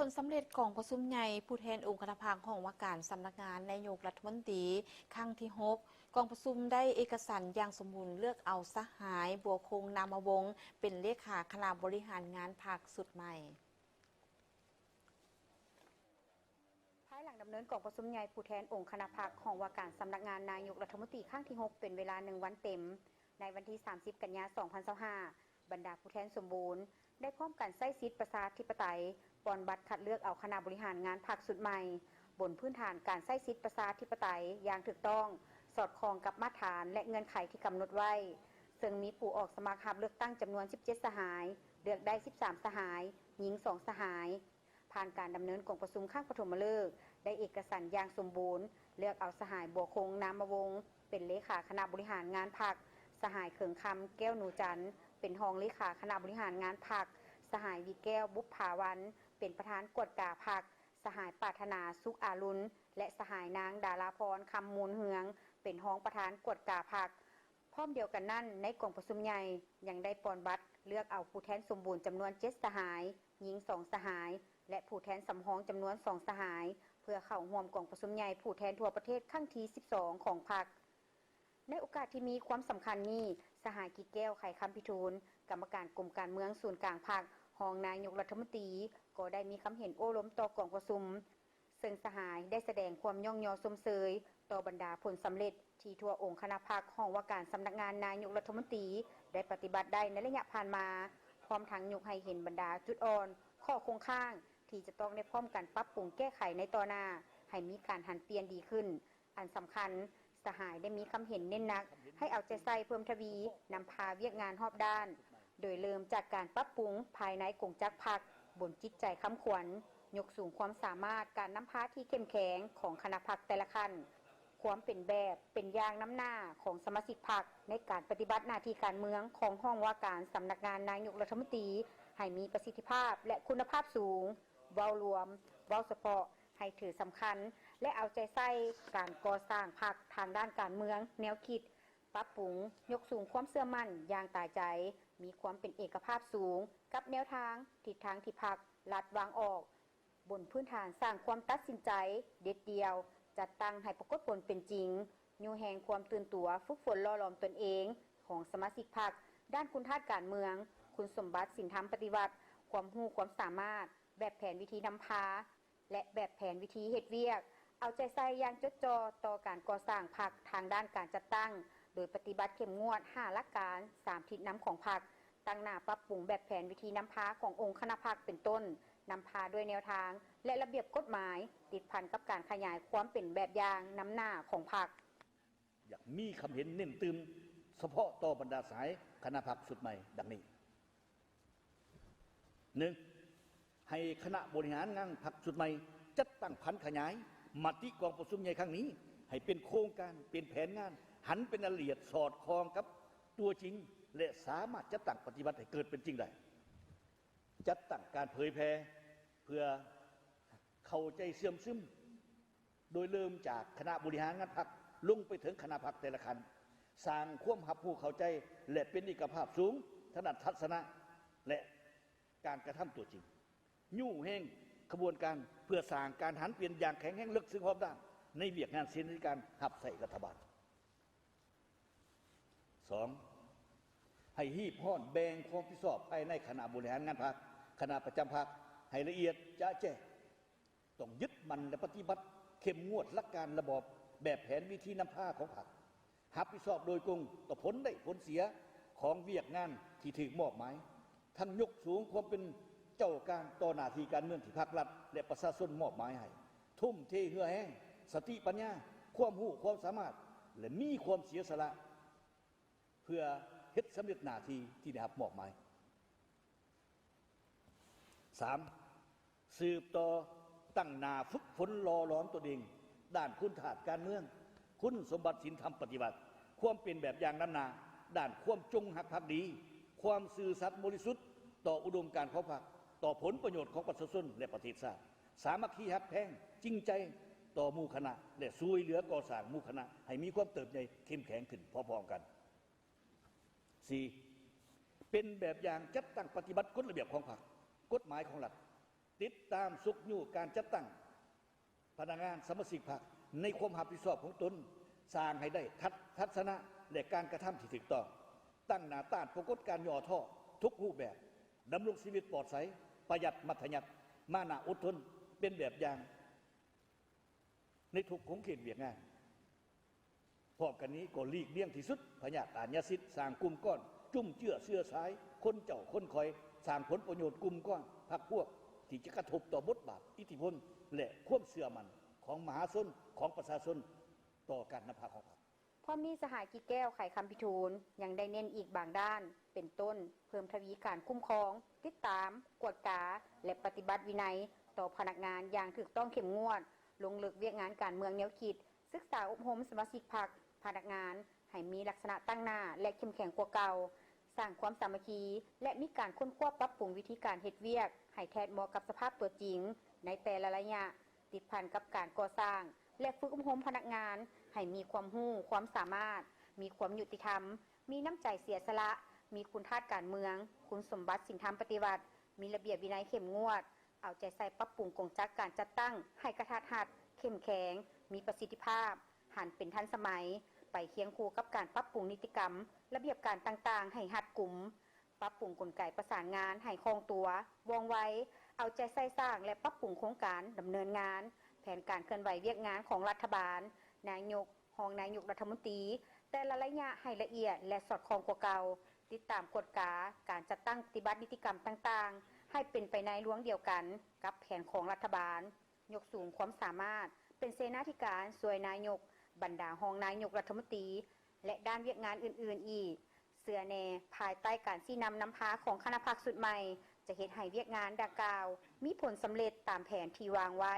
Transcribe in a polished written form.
ผลสำเร็จของประชุมใหญ่ผู้แทนองค์คณะภาคของว่าการสำนักงานนายกรัฐมนตรีครั้งที่6กองประชุมได้เอกสารอย่างสมบูรณ์เลือกเอาสหายบัวคงนามวงศ์เป็นเลขาคณะบริหารงานภาคสุดใหม่ภายหลังดำเนินกองประชุมใหญ่ผู้แทนองค์คณะภาคของว่าการสำนักงานนายกรัฐมนตรีครั้งที่6เป็นเวลา1วันเต็มในวันที่30กันยายน2025บรรดาผู้แทนสมบูรณ์ได้พร้อมกันใช้สิทธิประชาธิปไตยปอนบัตรคัดเลือกเอาคณะบริหารงานภาคสุดใหม่บนพื้นฐานการใช้สิทธิประชาธิปไตยอย่างถูกต้องสอดคล้องกับมาตรฐานและเงื่อนไขที่กำหนดไว้ซึ่งมีผู้ออกสมัครรับเลือกตั้งจำนวน17สหายเลือกได้13สหายหญิง2สหายผ่านการดำเนินกองประชุมครั้งปฐมฤกษ์ได้เอกสารอย่างสมบูรณ์เลือกเอาสหายบัวคงนามวงศ์เป็นเลขาคณะบริหารงานพรรคสหายเขิงคำแก้วหนูจันทร์เป็นรองเลขาคณะบริหารงานพรรคสหายวีแก้วบุพภาวันเป็นประธานกวดกาพรรคสหายปรารถนาสุขอารุณและสหายนางดาราพรคำมูลเฮืองเป็นรองประธานกวดกาพรรคพร้อมเดียวกันนั้นในกองประชุมใหญ่ยังได้ปอนบัตรเลือกเอาผู้แทนสมบูรณ์จำนวน7สหายหญิง2สหายและผู้แทนสำรองจำนวน2สหายเพื่อเข้าร่วมกองประชุมใหญ่ผู้แทนทั่วประเทศครั้งที่12ของพรรคในโอกาสที่มีความสำคัญนี้สหายกิแก้วไข่คำพิทูลกรรมการกรมการเมืองศูนย์กลางพรรครองนายกรัฐมนตรีก็ได้มีความเห็นโอ้ล้มต่อกองประชุมซึ่งสหายได้แสดงความย่องยอชมเชยต่อบรรดาผลสำเร็จที่ทั่วองค์คณะพรรคของว่าการสำนักงานนายกรัฐมนตรีได้ปฏิบัติได้ในระยะผ่านมาพร้อมทั้งยกให้เห็นบรรดาจุดอ่อนข้อคงค้างที่จะต้องได้พร้อมกันปรับปรุงแก้ไขในต่อหน้าให้มีการหันเปลี่ยนดีขึ้นอันสำคัญสหายได้มีความเห็นเน้นหนักให้เอาใจใส่เพิ่มทวีนำพาเวียกงานรอบด้านโดยเริ่มจากการปรับปรุงภายในกงจักรพรรคบนจิตใจค้ำขวัญยกสูงความสามารถการนำพาที่เข้มแข็งของคณะพรรคแต่ละขั้นความเป็นแบบเป็นอย่างน้ำหน้าของสมาชิกพรรคในการปฏิบัติหน้าที่การเมืองของห้องว่าการสำนักงานนายกรัฐมนตรีให้มีประสิทธิภาพและคุณภาพสูงเว้ารวมเว้าเฉพาะให้ถือสำคัญและเอาใจใส่การก่อสร้างพรรคทางด้านการเมืองแนวคิดปรับปรุงยกสูงความเชื่อมั่นอย่างตายใจมีความเป็นเอกภาพสูงกับแนวทางทิศทางที่พรรคลัดวางออกบนพื้นฐานสร้างความตัดสินใจเด็ดเดียวจัดตั้งให้ปรากฏผลเป็นจริงอยู่แห่งความตื่นตัวฝึกฝนหล่อหลอมตนเองของสมาชิกพรรคด้านคุณธาตุการเมืองคุณสมบัติศีลธรรมปฏิบัติความรู้ความสามารถแบบแผนวิธีนำพาและแบบแผนวิธีเฮ็ดเวียกเอาใจใส่อย่างจดจ่อต่อการก่อสร้างพรรคทางด้านการจัดตั้งโดยปฏิบัติเข้มงวด5หลักการ3ทิศนำของพรรคตั้งหน้าปรับปรุงแบบแผนวิธีนำพาขององค์คณะพรรคเป็นต้นนำพาด้วยแนวทางและระเบียบกฎหมายติดพันกับการขยายความเป็นแบบอย่างนำหน้าของพรรคอยากมีคำเห็นเน้นตื่มเฉพาะต่อบรรดาสายคณะพรรคสุดใหม่ดังนี้ 1. ให้คณะบริหารงานพรรคสุดใหม่จัดตั้งพันขยายมติกองประชุมใหญ่ครั้งนี้ให้เป็นโครงการเป็นแผนงานหันเป็นรายละเอียดสอดคล้องกับตัวจริงและสามารถจัดตั้งปฏิบัติให้เกิดเป็นจริงได้จัดตั้งการเผยแพร่เพื่อเข้าใจเสื่อมซึมโดยเริ่มจากคณะบริหารงานพรรคลงไปถึงคณะพรรคแต่ละขั้นสร้างความรับรู้เข้าใจและเป็นเอกภาพสูงถนัดทัศนะและการกระทำตัวจริงยู่แห่งขบวนการเพื่อสร้างการหันเปลี่ยนอย่างแข็งแรงลึกซึ้งรอบด้านในเวียกงานเส้นในการหับใส่รัฐบาล 2. ให้ฮีบห้อนแบ่งความผิดชอบภายในคณะบริหารงานพรรคคณะประจำพรรคให้ละเอียดจะแจ้งต้องยึดมั่นและปฏิบัติเข้มงวดหลักการระบอบแบบแผนวิธีนำพาของพรรครับผิดชอบโดยตรงต่อผลได้ผลเสียของเวียกงานที่ถูกมอบหมายทั้งยกสูงความเป็นเจ้าการต่อหน้าที่การเมืองที่ภาครัฐและประชาชนมอบหมายให้ทุ่มเทเหือแห้งสติปัญญาความรู้ความสามารถและมีความเสียสละเพื่อเฮ็ดสำเร็จหน้าที่ที่ได้รับมอบหมาย 3. สืบต่อตั้งหน้าฝึกฝนหล่อหลอมตนเองด้านคุณธาตุการเมืองคุณสมบัติศีลธรรมปฏิบัติความเป็นแบบอย่างนำหน้าด้านความจงรักภักดีความซื่อสัตย์บริสุทธิ์ต่ออุดมการณ์ของพรรคต่อผลประโยชน์ของประชาชนและประเทศชาติสามัคคีฮักแพงจริงใจต่อหมู่คณะและช่วยเหลือก่อสร้างหมู่คณะให้มีความเติบใหญ่เข้มแข็งขึ้นพร้อมๆกัน 4. เป็นแบบอย่างจัดตั้งปฏิบัติกฎระเบียบของพรรคกฎหมายของรัฐ ติดตามสุกยู่การจัดตั้งพนักงานสมาชิกพรรคในความรับผิดชอบของตนสร้างให้ได้ทัศนะและการกระทำที่ถูกต้องตั้งหน้าต้านปรากฏการย่อท่อทุกรูปแบบดำรงชีวิตปลอดภัยประหยัดมัธยัติมานะอดทนเป็นแบบอย่างในทุกขงเขตเวียกงานพร้อมกันนี้ก็หลีกเลี่ยงที่สุดพญาตาญาสิทธิ์สร้างกลุ่มก้อนจุ่มเชื่อเสื้อสายคนเจ้าคนคอยสร้างผลประโยชน์กลุ่มก้อนพรรคพวกที่จะกระทบต่อบทบาทอิทธิพลและความเสื่อมันของมหาชนของประชาชนต่อการนำพาของพรรค พร้อมนี้สหายกิจแก้วไขคำพิทูลยังได้เน้นอีกบางด้าน เป็นต้นเพิ่มทวีการคุ้มครอง ติดตาม กวดกาและปฏิบัติวินัย ต่อพนักงานอย่างถูกต้องเข้มงวด ลงลึกเวียกงานการเมืองแนวคิด ศึกษาอบรมสมาชิกพรรคพนักงานให้มีลักษณะตั้งหน้าและเข้มแข็งกว่าเก่า สร้างความสามัคคีและมีการค้นคว้าปรับปรุงวิธีการเฮ็ดเวียกให้แทนเหมาะกับสภาพตัวจริง ในแต่ละระยะติดพันกับการก่อสร้าง และฝึกอบรมพนักงานให้มีความรู้ความสามารถ มีความยุติธรรม มีน้ำใจเสียสละ มีคุณธาตุการเมือง คุณสมบัติศีลธรรมปฏิบัติ มีระเบียบวินัยเข้มงวด เอาใจใส่ปรับปรุงกงจักรการจัดตั้งให้กระทัดรัดเข้มแข็ง มีประสิทธิภาพ หันเป็นทันสมัย ไปเคียงคู่กับการปรับปรุงนิติกรรม ระเบียบการต่างๆ ให้หัดกลุ่ม ปรับปรุงกลไกประสานงานให้คล่องตัวว่องไว เอาใจใส่สร้างและปรับปรุงโครงการดำเนินงาน แผนการเคลื่อนไหวเวียกงานของรัฐบาล นายกรองนายกรัฐมนตรี แต่ละระยะให้ละเอียดและสอดคล้องกว่าเก่า ติดตามกฎการจัดตั้งปฏิบัตินิติกรรมต่างๆ ให้เป็นไปในร่วงเดียวกันกับแผนของรัฐบาล ยกสูงความสามารถ เป็นเสนาธิการสวยนายก บรรดารองนายกรัฐมนตรี และด้านเวียกงานอื่นๆอีก เสือแน่ภายใต้การชี้นำพาของคณะพรรคสุดใหม่ จะเฮ็ดให้เวียกงานดังกล่าว มีผลสำเร็จตามแผนที่วางไว้